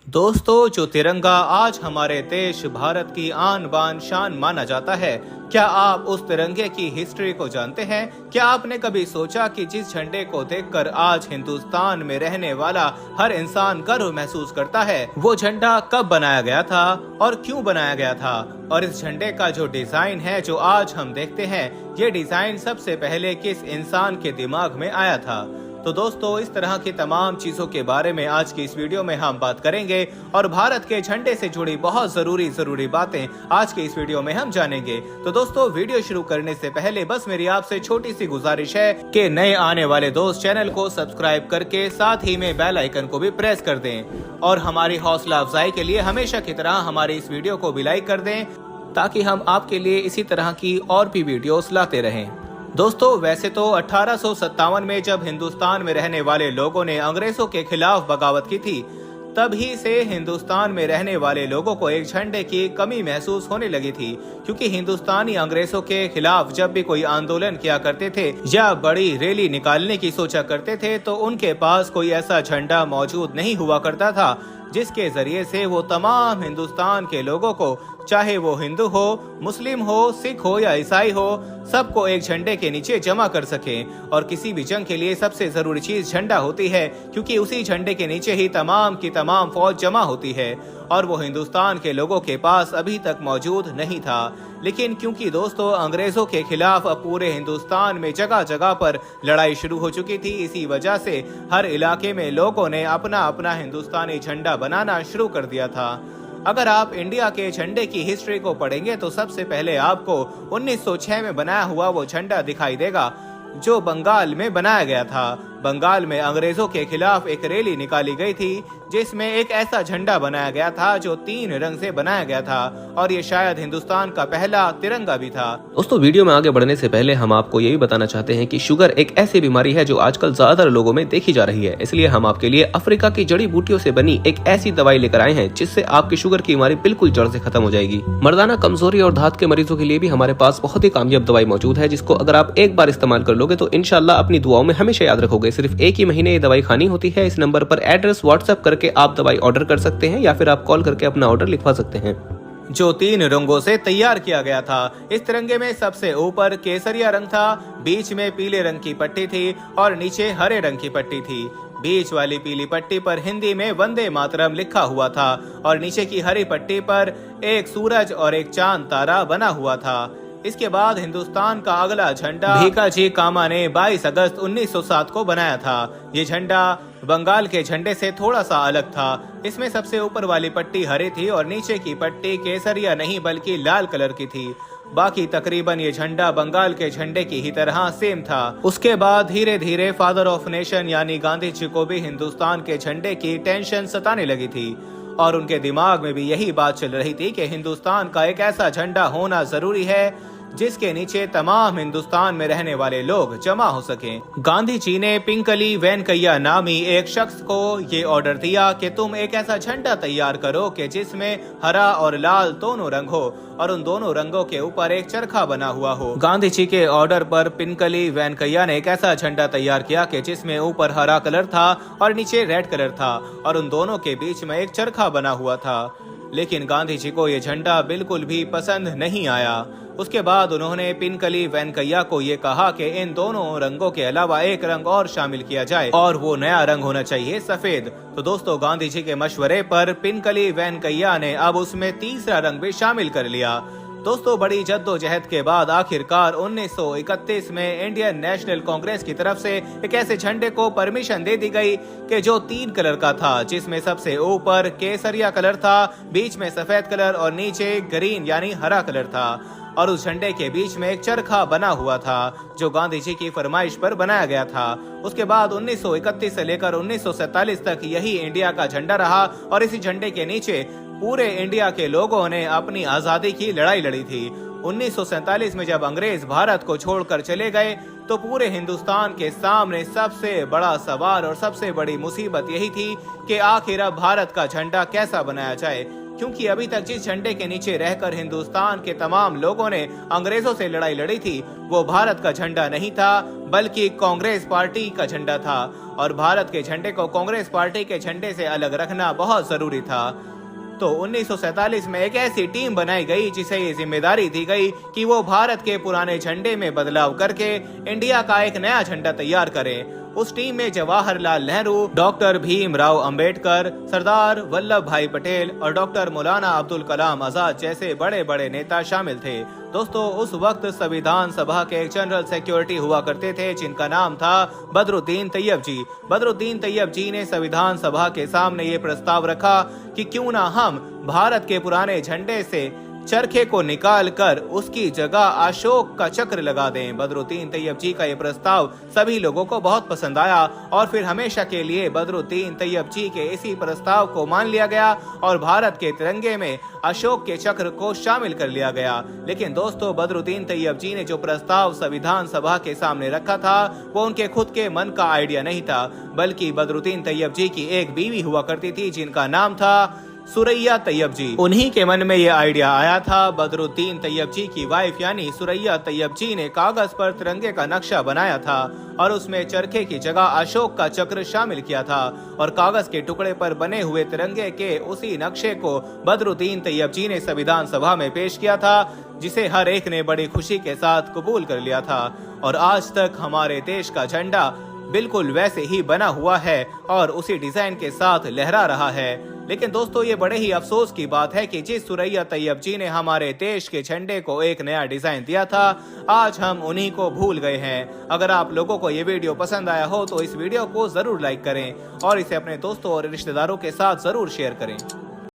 दोस्तों, जो तिरंगा आज हमारे देश भारत की आन बान शान माना जाता है, क्या आप उस तिरंगे की हिस्ट्री को जानते हैं? क्या आपने कभी सोचा कि जिस झंडे को देखकर आज हिंदुस्तान में रहने वाला हर इंसान गर्व महसूस करता है, वो झंडा कब बनाया गया था और क्यों बनाया गया था? और इस झंडे का जो डिजाइन है जो आज हम देखते हैं, ये डिजाइन सबसे पहले किस इंसान के दिमाग में आया था? तो दोस्तों, इस तरह की तमाम चीजों के बारे में आज की इस वीडियो में हम बात करेंगे और भारत के झंडे से जुड़ी बहुत जरूरी बातें आज के इस वीडियो में हम जानेंगे। तो दोस्तों, वीडियो शुरू करने से पहले बस मेरी आपसे छोटी सी गुजारिश है कि नए आने वाले दोस्त चैनल को सब्सक्राइब करके साथ ही में बेल आइकन को भी प्रेस कर दें और हमारी हौसला अफजाई के लिए हमेशा की तरह हमारी इस वीडियो को भी लाइक कर दें, ताकि हम आपके लिए इसी तरह की और भी वीडियोस लाते रहें। दोस्तों, वैसे तो 1857 में जब हिंदुस्तान में रहने वाले लोगों ने अंग्रेजों के खिलाफ बगावत की थी, तभी से हिंदुस्तान में रहने वाले लोगों को एक झंडे की कमी महसूस होने लगी थी, क्योंकि हिंदुस्तानी अंग्रेजों के खिलाफ जब भी कोई आंदोलन किया करते थे या बड़ी रैली निकालने की सोचा करते थे, तो उनके पास कोई ऐसा झंडा मौजूद नहीं हुआ करता था जिसके जरिए से वो तमाम हिंदुस्तान के लोगों को, चाहे वो हिंदू हो, मुस्लिम हो, सिख हो या ईसाई हो, सबको एक झंडे के नीचे जमा कर सकें। और किसी भी जंग के लिए सबसे जरूरी चीज झंडा होती है, क्योंकि उसी झंडे के नीचे ही तमाम की तमाम फौज जमा होती है, और वो हिंदुस्तान के लोगों के पास अभी तक मौजूद नहीं था। लेकिन क्योंकि दोस्तों अंग्रेजों के खिलाफ अब पूरे हिंदुस्तान में जगह जगह पर लड़ाई शुरू हो चुकी थी, इसी वजह से हर इलाके में लोगों ने अपना अपना हिंदुस्तानी झंडा बनाना शुरू कर दिया था। अगर आप इंडिया के झंडे की हिस्ट्री को पढ़ेंगे तो सबसे पहले आपको 1906 में बनाया हुआ वो झंडा दिखाई देगा, जो बंगाल में बनाया गया था। बंगाल में अंग्रेजों के खिलाफ एक रैली निकाली गई थी, जिसमें एक ऐसा झंडा बनाया गया था जो 3 रंग से बनाया गया था, और ये शायद हिंदुस्तान का पहला तिरंगा भी था। दोस्तों, वीडियो में आगे बढ़ने से पहले हम आपको यही बताना चाहते हैं कि शुगर एक ऐसी बीमारी है जो आजकल ज्यादातर लोगों में देखी जा रही है। इसलिए हम आपके लिए अफ्रीका की जड़ी बूटियों से बनी एक ऐसी दवाई लेकर आए हैं जिससे आपकी शुगर की बीमारी बिल्कुल जड़ से खत्म हो जाएगी। मर्दाना कमजोरी और धात के मरीजों के लिए भी हमारे पास बहुत ही कामयाब दवाई मौजूद है, जिसको अगर आप एक बार इस्तेमाल कर लोगे तो इंशाल्लाह अपनी दुआओं में हमेशा याद रखोगे। सिर्फ एक ही महीने ये दवाई खानी होती है। इस नंबर पर एड्रेस व्हाट्सएप करके आप दवाई ऑर्डर कर सकते हैं या फिर आप कॉल करके अपना ऑर्डर लिखवा सकते हैं। जो 3 रंगों से तैयार किया गया था। इस तिरंगे में सबसे ऊपर केसरिया रंग था, बीच में पीले रंग की पट्टी थी और नीचे हरे रंग की पट्टी थी। बीच वाली पीली पट्टी पर हिंदी में वंदे मातरम लिखा हुआ था और नीचे की हरी पट्टी पर एक सूरज और एक चांद तारा बना हुआ था। इसके बाद हिंदुस्तान का अगला झंडा भीकाजी कामा ने 22 अगस्त 1907 को बनाया था। ये झंडा बंगाल के झंडे से थोड़ा सा अलग था। इसमें सबसे ऊपर वाली पट्टी हरी थी और नीचे की पट्टी केसरिया नहीं बल्कि लाल कलर की थी। बाकी तकरीबन ये झंडा बंगाल के झंडे की ही तरह सेम था। उसके बाद धीरे धीरे फादर ऑफ नेशन यानी गांधी जी को भी हिंदुस्तान के झंडे की टेंशन सताने लगी थी, और उनके दिमाग में भी यही बात चल रही थी कि हिंदुस्तान का एक ऐसा झंडा होना जरूरी है जिसके नीचे तमाम हिंदुस्तान में रहने वाले लोग जमा हो सकें। गांधी जी ने पिंकली वेंकैया नामी एक शख्स को ये ऑर्डर दिया कि तुम एक ऐसा झंडा तैयार करो कि जिसमें हरा और लाल दोनों रंग हो और उन दोनों रंगों के ऊपर एक चरखा बना हुआ हो। गांधी जी के ऑर्डर पर पिंकली वेंकैया ने एक ऐसा झंडा तैयार किया कि जिसमें ऊपर हरा कलर था और नीचे रेड कलर था और उन दोनों के बीच में एक चरखा बना हुआ था। लेकिन गांधी जी को ये झंडा बिल्कुल भी पसंद नहीं आया। उसके बाद उन्होंने पिंकली वेंकैया को ये कहा कि इन दोनों रंगों के अलावा एक रंग और शामिल किया जाए और वो नया रंग होना चाहिए सफेद। तो दोस्तों, गांधी जी के मशवरे पर पिंकली वेंकैया ने अब उसमें तीसरा रंग भी शामिल कर लिया। दोस्तों, बड़ी जद्दोजहद के बाद आखिरकार 1931 में इंडियन नेशनल कांग्रेस की तरफ से एक ऐसे झंडे को परमिशन दे दी गई कि जो 3 कलर का था, जिसमें सबसे ऊपर केसरिया कलर था, बीच में सफेद कलर और नीचे ग्रीन यानी हरा कलर था, और उस झंडे के बीच में एक चरखा बना हुआ था जो गांधी जी की फरमाइश पर बनाया गया था। उसके बाद 1931 से लेकर 1947 तक यही इंडिया का झंडा रहा और इसी झंडे के नीचे पूरे इंडिया के लोगों ने अपनी आजादी की लड़ाई लड़ी थी। 1947 में जब अंग्रेज भारत को छोड़कर चले गए तो पूरे हिंदुस्तान के सामने सबसे बड़ा सवाल और सबसे बड़ी मुसीबत यही थी कि आखिर अब भारत का झंडा कैसा बनाया जाए, क्योंकि अभी तक जिस झंडे के नीचे रहकर हिंदुस्तान के तमाम लोगों ने अंग्रेजों से लड़ाई लड़ी थी वो भारत का झंडा नहीं था बल्कि कांग्रेस पार्टी का झंडा था, और भारत के झंडे को कांग्रेस पार्टी के झंडे से अलग रखना बहुत जरूरी था। तो 1947 में एक ऐसी टीम बनाई गई जिसे ये जिम्मेदारी दी गई कि वो भारत के पुराने झंडे में बदलाव करके इंडिया का एक नया झंडा तैयार करे। उस टीम में जवाहरलाल नेहरू, डॉक्टर भीमराव अंबेडकर, सरदार वल्लभ भाई पटेल और डॉक्टर मौलाना अब्दुल कलाम आजाद जैसे बड़े बड़े नेता शामिल थे। दोस्तों, उस वक्त संविधान सभा के एक जनरल सेक्रेटरी हुआ करते थे जिनका नाम था बदरुद्दीन तैयब जी। बदरुद्दीन तैयब जी ने संविधान सभा के सामने ये प्रस्ताव रखा कि क्यों ना हम भारत के पुराने झंडे से चरखे को निकाल कर उसकी जगह अशोक का चक्र लगा दें। बदरुद्दीन तैयब जी का ये प्रस्ताव सभी लोगों को बहुत पसंद आया और फिर हमेशा के लिए बदरुद्दीन तैयब जी के इसी प्रस्ताव को मान लिया गया और भारत के तिरंगे में अशोक के चक्र को शामिल कर लिया गया। लेकिन दोस्तों, बदरुद्दीन तैयब जी ने जो प्रस्ताव संविधान सभा के सामने रखा था वो उनके खुद के मन का आइडिया नहीं था, बल्कि बदरुद्दीन तैयब जी की एक बीवी हुआ करती थी जिनका नाम था सुरैया तैयब जी। उन्हीं के मन में ये आइडिया आया था। बदरुद्दीन तैयब जी की वाइफ यानी सुरैया तैयब जी ने कागज पर तिरंगे का नक्शा बनाया था और उसमें चरखे की जगह अशोक का चक्र शामिल किया था और कागज के टुकड़े पर बने हुए तिरंगे के उसी नक्शे को बदरुद्दीन तैयब जी ने संविधान सभा में पेश किया था, जिसे हर एक ने बड़ी खुशी के साथ कबूल कर लिया था। और आज तक हमारे देश का झंडा बिल्कुल वैसे ही बना हुआ है और उसी डिजाइन के साथ लहरा रहा है। लेकिन दोस्तों, ये बड़े ही अफसोस की बात है कि जिस सुरैया तैयब जी ने हमारे देश के झंडे को एक नया डिजाइन दिया था, आज हम उन्हीं को भूल गए हैं। अगर आप लोगों को ये वीडियो पसंद आया हो तो इस वीडियो को जरूर लाइक करें और इसे अपने दोस्तों और रिश्तेदारों के साथ जरूर शेयर करें।